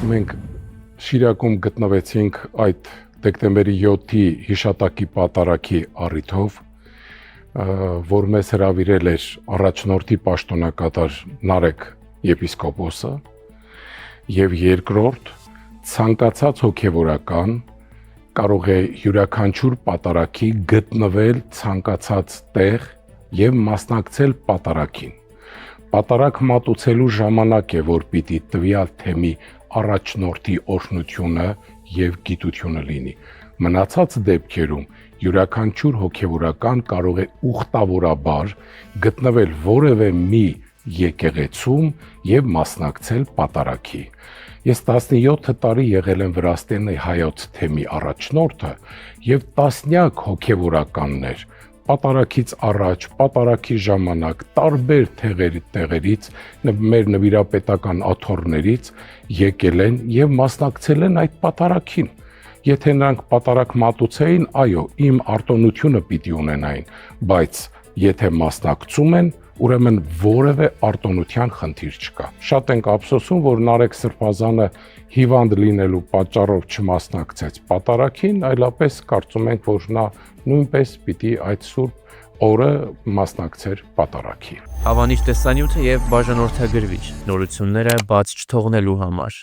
Մենք Շիրակում գտնվեցինք այդ դեկտեմբերի 7-ի հիշատակի պատարագի առիթով, որ մեզ հրավիրել էր առաջնորդի պաշտոնակատար Նարեկ եպիսկոպոսը, եւ երկրորդ ցանկացած հոգևորական կարող է յուրաքանչյուր պատարագի գտնվել ցանկացած տեղ եւ մասնակցել պատարագին։ Պատարագ մատուցելու ժամանակ է, որ պիտի տվյալ թեմի առաջնորդի օրհնությունը եւ գիտությունը լինի։ Մնացած դեպքերում յուրաքանչյուր հոգևորական կարող է ուխտավորաբար գտնվել որևէ մի եկեղեցում եւ մասնակցել պատարագի։ Ես 17 տարի եղել եմ Վրաստանի հայոց թեմի առաջնորդը եւ տասնյակ հոգևորականներ պատարագից առաջ, պատարագի ժամանակ, տարբեր տեղերից, մեր նվիրապետական աթոռներից եկել են եւ մասնակցել են այդ պատարագին։ Եթե նրանք պատարագ մատուցեին, այո, իմ արտոնությունը պիտի ունենային, բայց եթե մասնակցում են, ուրեմն որևէ արտոնության խնդիր չկա։ Շատ ենք ափսոսում, որ Նարեկ Սրբազանը հիվանդ լինելու պատճառով չմասնակցեց պատարագին, այլապես կարծում ենք, որ նա նույնպես պիտի այդ սուրբ օրը մասնակցեր պատարագի։ Հավանիչ տեսանյութը եւ բաժանորդագրվիչ նորությունները բաց չթողնելու համար։